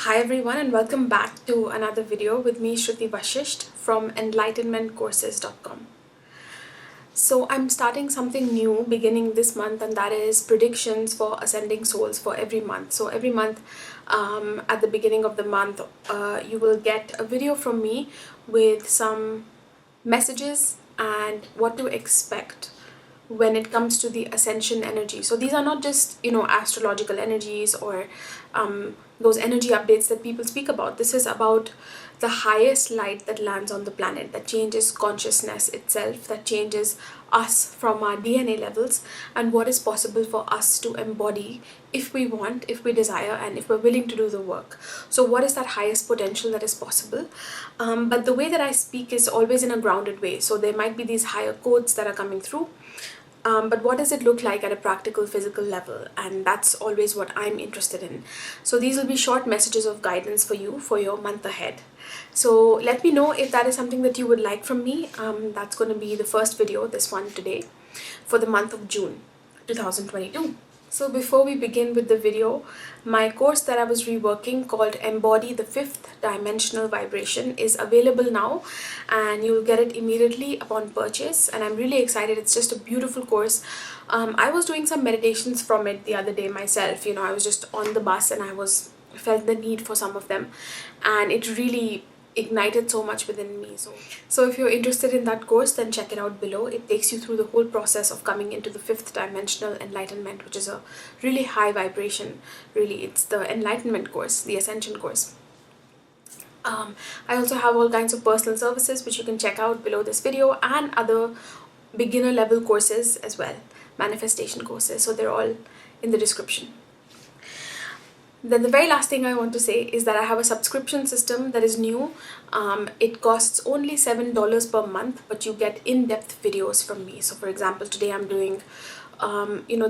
Hi everyone and welcome back to another video with me Shruti Vashist from enlightenmentcourses.com. So I'm starting something new beginning this month, and that is predictions for ascending souls for every month. So every month at the beginning of the month you will get a video from me with some messages and what to expect when it comes to the ascension energy. So these are not just, astrological energies or those energy updates that people speak about. This is about the highest light that lands on the planet, that changes consciousness itself, that changes us from our DNA levels, and what is possible for us to embody if we want, if we desire, and if we're willing to do the work. So what is that highest potential that is possible? But the way that I speak is always in a grounded way. So there might be these higher codes that are coming through, but what does it look like at a practical physical level? And that's always what I'm interested in. So these will be short messages of guidance for you for your month ahead. So let me know if that is something that you would like from me. That's going to be the first video, this one today, for the month of June 2022. So before we begin with the video, my course that I was reworking called Embody the Fifth Dimensional Vibration is available now, and you'll get it immediately upon purchase, and I'm really excited. It's just a beautiful course. I was doing some meditations from it the other day myself. I was just on the bus and I felt the need for some of them, and it really ignited so much within me. So if you're interested in that course, then check it out below. It takes you through the whole process of coming into the fifth dimensional enlightenment, which is a really high vibration. Really, it's the enlightenment course, the ascension course. I also have all kinds of personal services which you can check out below this video, and other beginner level courses as well, manifestation courses. So they're all in the description. Then the very last thing I want to say is that I have a subscription system that is new. It costs only $7 per month, but you get in-depth videos from me. So for example, today I'm doing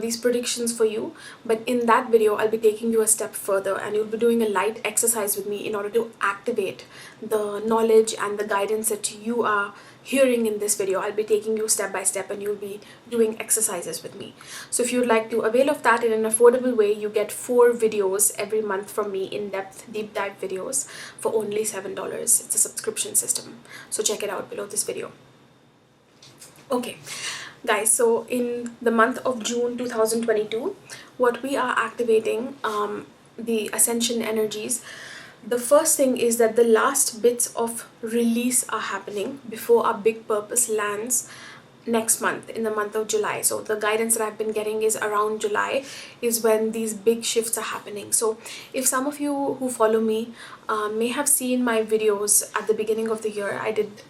these predictions for you, but in that video I'll be taking you a step further, and you'll be doing a light exercise with me in order to activate the knowledge and the guidance that you are hearing in this video. I'll be taking you step by step, and you'll be doing exercises with me. So if you'd like to avail of that in an affordable way, you get 4 videos every month from me, in-depth deep dive videos, for only $7. It's a subscription system, so check it out below this video. Okay guys, so in the month of June 2022, what we are activating, the ascension energies. The first thing is that the last bits of release are happening before our big purpose lands next month, in the month of July. So the guidance that I've been getting is around July is when these big shifts are happening. So if some of you who follow me may have seen my videos at the beginning of the year, I did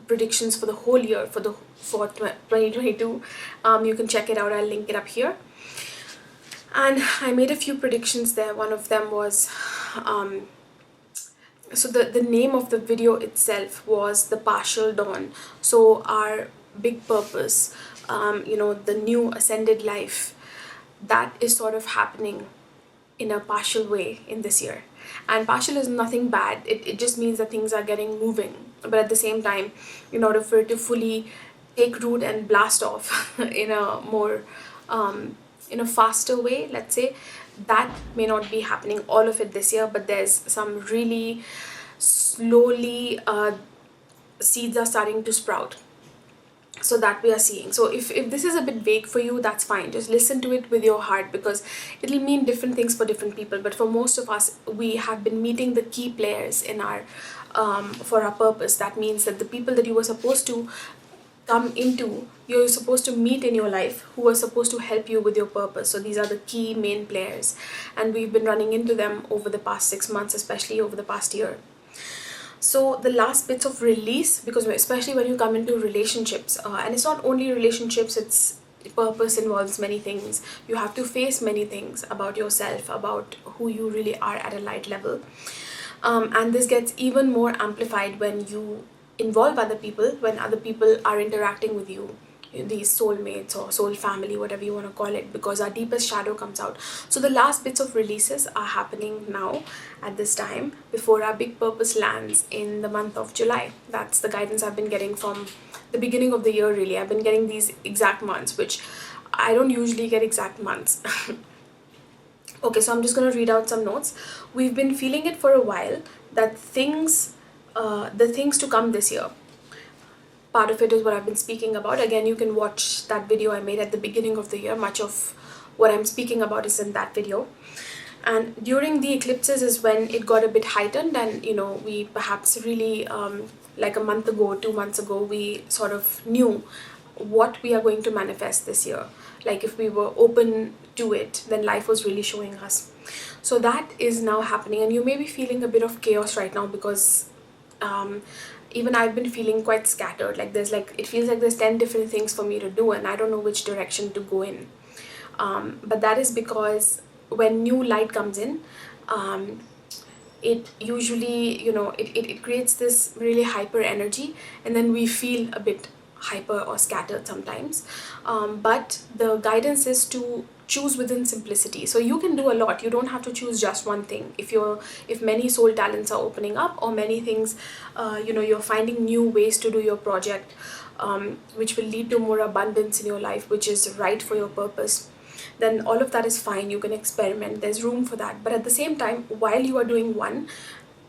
predictions for the whole year for 2022. You can check it out. I'll link it up here. And I made a few predictions there. One of them was so the name of the video itself was The Partial Dawn. So our big purpose, the new ascended life, that is sort of happening in a partial way in this year. And partial is nothing bad. It just means that things are getting moving, but at the same time, in order for it to fully take root and blast off in a more in a faster way, let's say, that may not be happening all of it this year, but there's some really slowly seeds are starting to sprout. So that we are seeing. So if this is a bit vague for you, that's fine. Just listen to it with your heart, because it'll mean different things for different people. But for most of us, we have been meeting the key players in our for our purpose. That means that the people that you were supposed to come into, you're supposed to meet in your life, who are supposed to help you with your purpose. So these are the key main players, and we've been running into them over the past 6 months, especially over the past year. So the last bits of release, because especially when you come into relationships, and it's not only relationships, it's purpose involves many things. You have to face many things about yourself, about who you really are at a light level, and this gets even more amplified when you involve other people, when other people are interacting with you, these soulmates or soul family, whatever you want to call it, because our deepest shadow comes out. So the last bits of releases are happening now at this time before our big purpose lands in the month of July. That's the guidance I've been getting from the beginning of the year. Really, I've been getting these exact months, which I don't usually get exact months. Okay, so I'm just going to read out some notes. We've been feeling it for a while that the things to come this year. Part of it is what I've been speaking about. Again, you can watch that video I made at the beginning of the year. Much of what I'm speaking about is in that video. And during the eclipses is when it got a bit heightened, and we perhaps really, like a month ago, 2 months ago, we sort of knew what we are going to manifest this year. Like if we were open to it, then life was really showing us. So that is now happening, and you may be feeling a bit of chaos right now because even I've been feeling quite scattered. Like it feels like there's 10 different things for me to do, and I don't know which direction to go in. But that is because when new light comes in, it usually, it creates this really hyper energy, and then we feel a bit hyper or scattered sometimes. But the guidance is to choose within simplicity. So you can do a lot. You don't have to choose just one thing. If many soul talents are opening up, or many things, you're finding new ways to do your project, which will lead to more abundance in your life, which is right for your purpose, then all of that is fine. You can experiment. There's room for that. But at the same time, while you are doing one,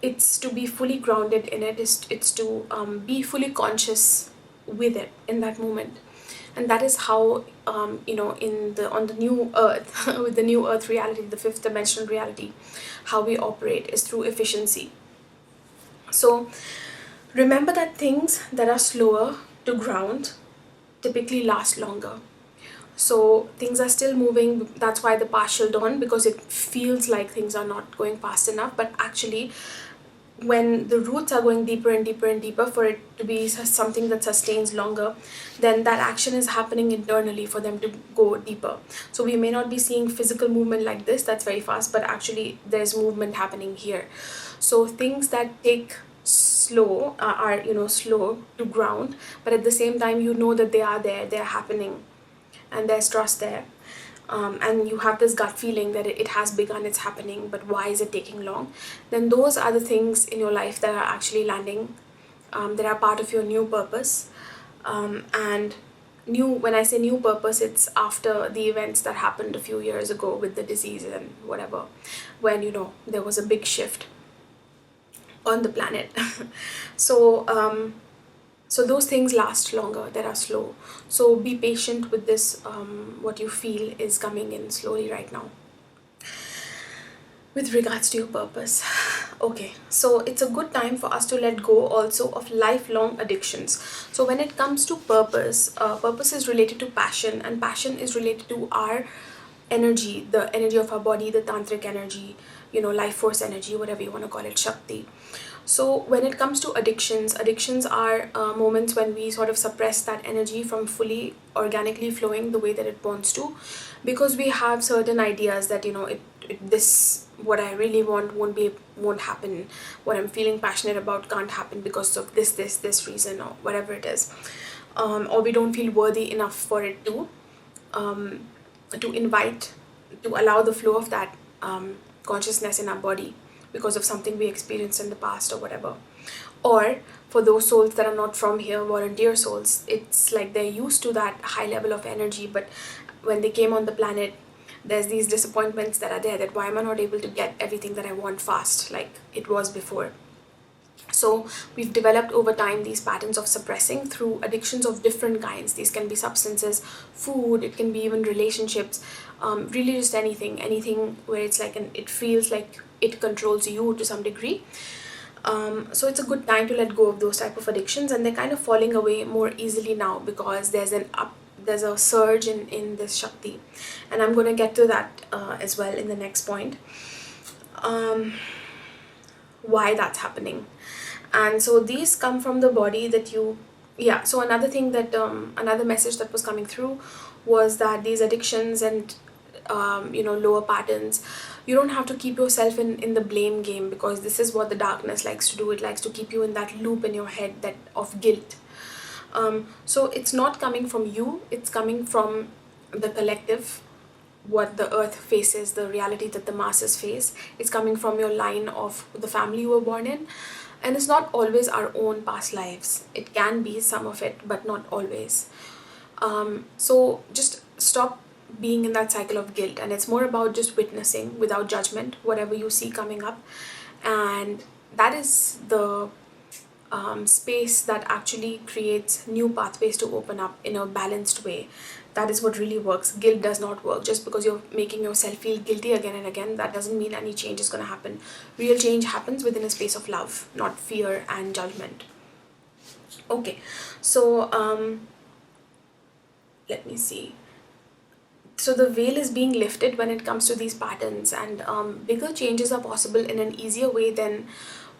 it's to be fully grounded in it. It's to be fully conscious with it in that moment. And that is how on the new earth with the new earth reality, the fifth dimensional reality, how we operate is through efficiency. So remember that things that are slower to ground typically last longer. So things are still moving. That's why the partial dawn, because it feels like things are not going fast enough, but actually when the roots are going deeper and deeper and deeper for it to be something that sustains longer, then that action is happening internally for them to go deeper. So we may not be seeing physical movement like this, that's very fast, but actually there's movement happening here. So things that take slow are slow to ground, but at the same time that they are there, they're happening, and there's trust there. And you have this gut feeling that it has begun, it's happening, but why is it taking long? Then those are the things in your life that are actually landing, that are part of your new purpose. And when I say new purpose, it's after the events that happened a few years ago with the disease and whatever, when there was a big shift on the planet. So those things last longer, that are slow. So be patient with this. What you feel is coming in slowly right now with regards to your purpose. Okay, so it's a good time for us to let go also of lifelong addictions. So when it comes to purpose, purpose is related to passion, and passion is related to our energy, the energy of our body, the tantric energy, life force energy, whatever you want to call it, Shakti. So when it comes to addictions are moments when we sort of suppress that energy from fully organically flowing the way that it wants to, because we have certain ideas that this what I really want won't happen, what I'm feeling passionate about can't happen because of this reason, or whatever it is, or we don't feel worthy enough for it to allow the flow of that consciousness in our body, because of something we experienced in the past or whatever. Or for those souls that are not from here, volunteer souls, it's like they're used to that high level of energy, but when they came on the planet, there's these disappointments that are there, that why am I not able to get everything that I want fast like it was before. So we've developed over time these patterns of suppressing through addictions of different kinds. These can be substances, food, it can be even relationships, really just anything where it's like it feels like it controls you to some degree. So it's a good time to let go of those type of addictions, and they're kind of falling away more easily now because there's a surge in this Shakti, and I'm going to get to that as well in the next point, why that's happening. And so these come from the body that so another thing that another message that was coming through was that these addictions and lower patterns, you don't have to keep yourself in the blame game, because this is what the darkness likes to do. It likes to keep you in that loop in your head that of guilt. So it's not coming from you, it's coming from the collective, what the earth faces, the reality that the masses face. It's coming from your line of the family you were born in, and it's not always our own past lives. It can be some of it, but not always. So just stop being in that cycle of guilt, and it's more about just witnessing without judgment whatever you see coming up. And that is the space that actually creates new pathways to open up in a balanced way. That is what really works. Guilt does not work. Just because you're making yourself feel guilty again and again, that doesn't mean any change is going to happen. Real change happens within a space of love, not fear and judgment. Okay, so let me see. So the veil is being lifted when it comes to these patterns, and bigger changes are possible in an easier way than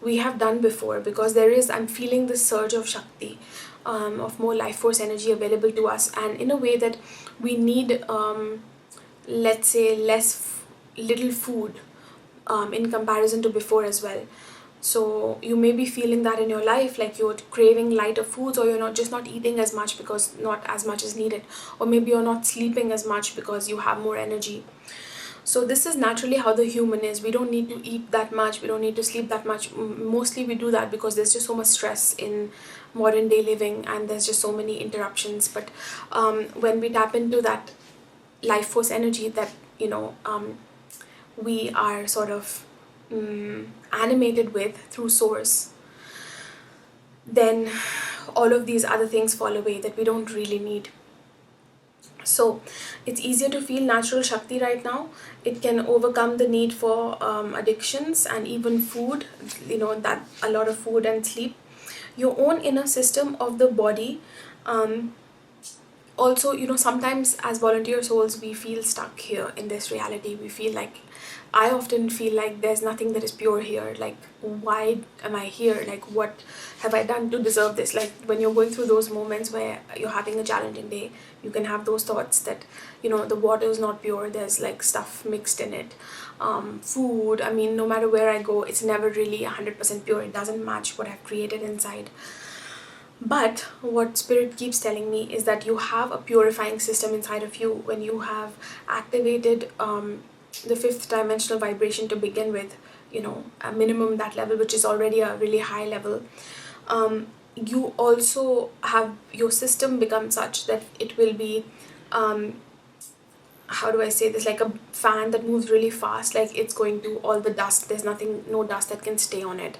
we have done before, because I'm feeling this surge of Shakti, of more life force energy available to us, and in a way that we need, let's say, little food in comparison to before as well. So you may be feeling that in your life, like you're craving lighter foods, or you're not eating as much because not as much is needed, or maybe you're not sleeping as much because you have more energy. So this is naturally how the human is. We don't need to eat that much, we don't need to sleep that much. Mostly we do that because there's just so much stress in modern day living, and there's just so many interruptions. But when we tap into that life force energy that we are sort of animated with through source, then all of these other things fall away that we don't really need. So it's easier to feel natural Shakti right now. It can overcome the need for addictions and even food, that a lot of food and sleep. Your own inner system of the body. Also, sometimes as volunteer souls, we feel stuck here in this reality. I often feel like there's nothing that is pure here. Like, why am I here? Like, what have I done to deserve this? Like, when you're going through those moments where you're having a challenging day, you can have those thoughts that, the water is not pure. There's like stuff mixed in it. Food, I mean, no matter where I go, it's never really 100% pure. It doesn't match what I've created inside. But what Spirit keeps telling me is that you have a purifying system inside of you when you have activated the fifth dimensional vibration to begin with, a minimum that level, which is already a really high level. You also have your system become such that it will be, how do I say this, like a fan that moves really fast. Like, it's going to all the dust, there's no dust that can stay on it.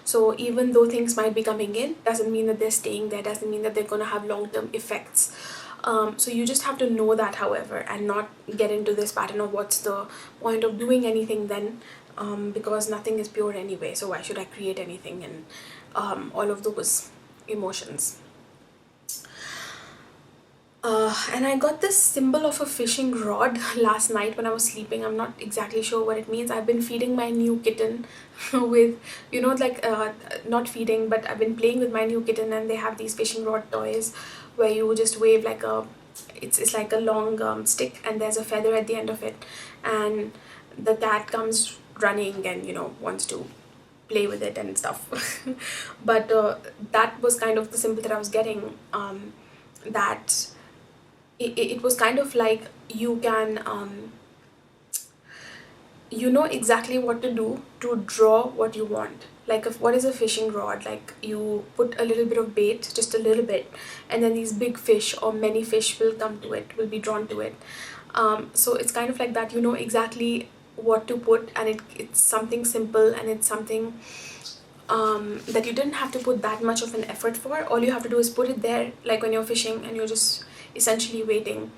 So even though things might be coming in, doesn't mean that they're staying there, doesn't mean that they're going to have long-term effects. So you just have to know that, however, and not get into this pattern of what's the point of doing anything then, because nothing is pure anyway, so why should I create anything, and all of those emotions. And I got this symbol of a fishing rod last night when I was sleeping. I'm not exactly sure what it means. I've been feeding my new kitten with, not feeding, but I've been playing with my new kitten, and they have these fishing rod toys where you just wave like it's like a long stick, and there's a feather at the end of it, and the cat comes running and wants to play with it and stuff. But that was kind of the symbol that I was getting, that it was kind of like you can you know exactly what to do to draw what you want. Like, what is a fishing rod? Like, you put a little bit of bait, just a little bit, and then these big fish or many fish will come to it, will be drawn to it. So it's kind of like that. You know exactly what to put, and it's something simple, and it's something that you didn't have to put that much of an effort for. All you have to do is put it there, like when you're fishing and you're just essentially waiting.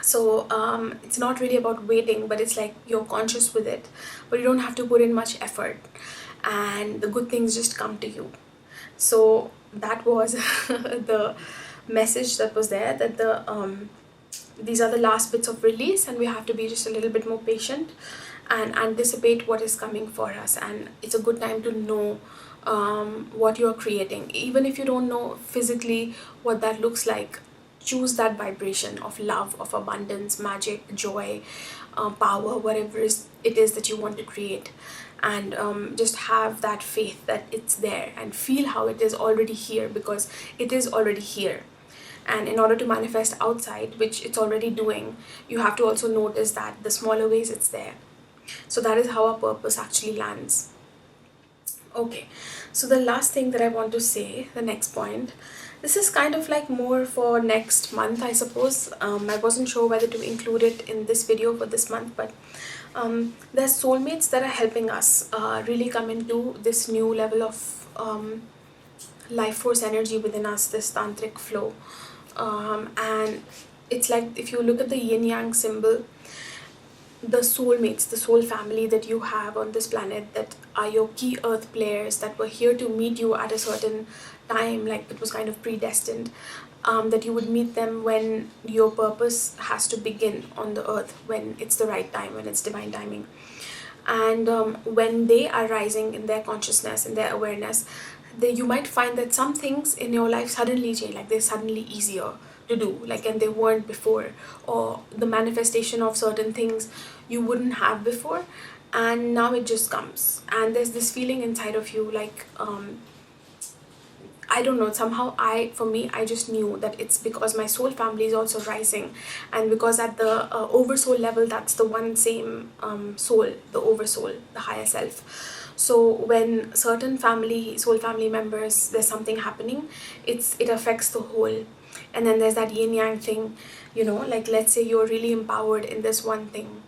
So it's not really about waiting, but it's like you're conscious with it, but you don't have to put in much effort, and the good things just come to you. So that was the message that was there, that these are the last bits of release, and we have to be just a little bit more patient and anticipate what is coming for us. And it's a good time to know what you're creating. Even if you don't know physically what that looks like, choose that vibration of love, of abundance, magic, joy, power, whatever it is that you want to create. And just have that faith that it's there, and feel how it is already here, because it is already here. And in order to manifest outside, which it's already doing, you have to also notice that the smaller ways it's there. So that is how our purpose actually lands. Okay, so the last thing that I want to say, the next point, This is kind of like more for next month, I suppose. I wasn't sure whether to include it in this video for this month, but there's soulmates that are helping us really come into this new level of life force energy within us, this tantric flow. And it's like, if you look at the yin yang symbol, the soulmates, the soul family that you have on this planet, that are your key earth players that were here to meet you at a certain time, like it was kind of predestined, that you would meet them when your purpose has to begin on the earth, when it's the right time, when it's divine timing. And when they are rising in their consciousness, in their awareness, you might find that some things in your life suddenly change, like they're suddenly easier to do, like, and they weren't before, or the manifestation of certain things you wouldn't have before, and now it just comes. And there's this feeling inside of you, like I don't know, somehow for me, I just knew that it's because my soul family is also rising, and because at the oversoul level, that's the one same soul, the oversoul, the higher self. So when certain soul family members, there's something happening, it affects the whole. And then there's that yin yang thing, you know, like let's say you're really empowered in this one thing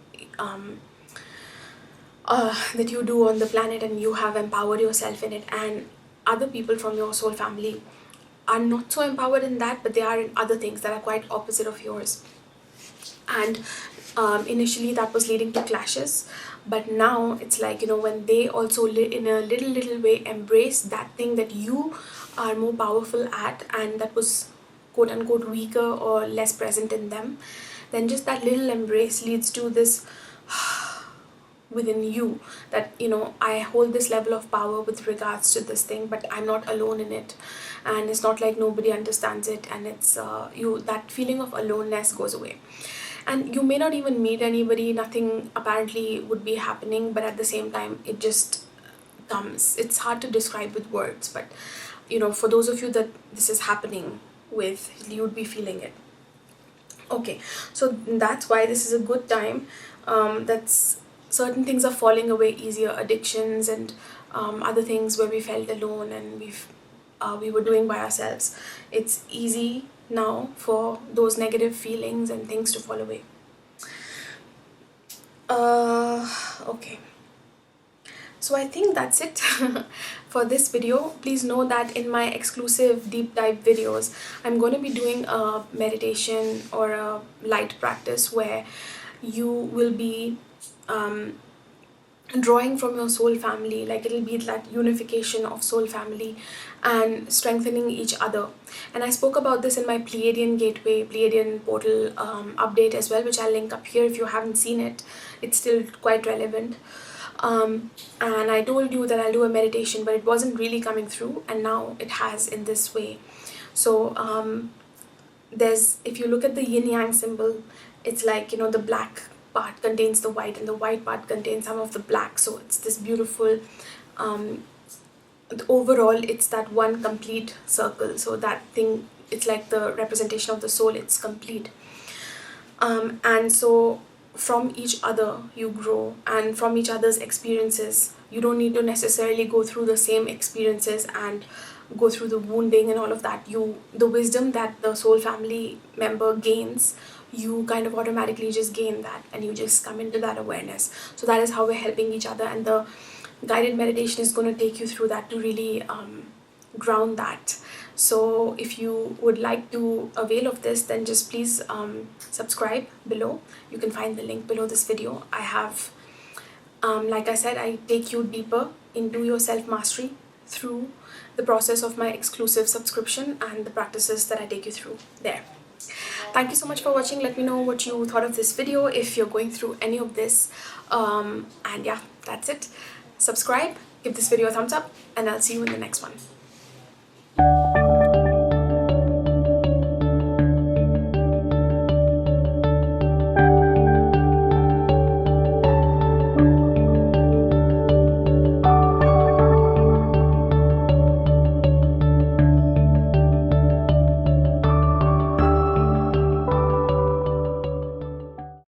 that you do on the planet, and you have empowered yourself in it, and other people from your soul family are not so empowered in that, but they are in other things that are quite opposite of yours. And initially that was leading to clashes, but now it's like, you know, when they also in a little way embrace that thing that you are more powerful at, and that was quote unquote weaker or less present in them, then just that little embrace leads to this within you, that, you know, I hold this level of power with regards to this thing, but I'm not alone in it, and it's not like nobody understands it, and it's that feeling of aloneness goes away. And you may not even meet anybody, nothing apparently would be happening, but at the same time it just comes. It's hard to describe with words, but you know, for those of you that this is happening with, you would be feeling it. Okay, so that's why this is a good time. That's certain things are falling away easier, addictions and other things where we felt alone and we were doing by ourselves. It's easy now for those negative feelings and things to fall away. Okay, so I think that's it for this video. Please know that in my exclusive deep dive videos, I'm going to be doing a meditation or a light practice where you will be drawing from your soul family, like it'll be that unification of soul family and strengthening each other. And I spoke about this in my Pleiadian Gateway, Pleiadian portal update as well, which I'll link up here if you haven't seen it. It's still quite relevant. And I told you that I'll do a meditation, but it wasn't really coming through, and now it has in this way. So if you look at the yin yang symbol, it's like, you know, the black part contains the white and the white part contains some of the black, so it's this beautiful overall it's that one complete circle. So that thing, it's like the representation of the soul, it's complete. And so from each other you grow, and from each other's experiences. You don't need to necessarily go through the same experiences and go through the wounding and all of that. The wisdom that the soul family member gains, you kind of automatically just gain that, and you just come into that awareness. So that is how we're helping each other, and the guided meditation is going to take you through that to really ground that. So if you would like to avail of this, then just please subscribe below. You can find the link below this video. I have like I said, I take you deeper into your self-mastery through the process of my exclusive subscription and the practices that I take you through there. Thank you so much for watching. Let me know what you thought of this video, if you're going through any of this. And yeah, that's it. Subscribe, give this video a thumbs up, and I'll see you in the next one.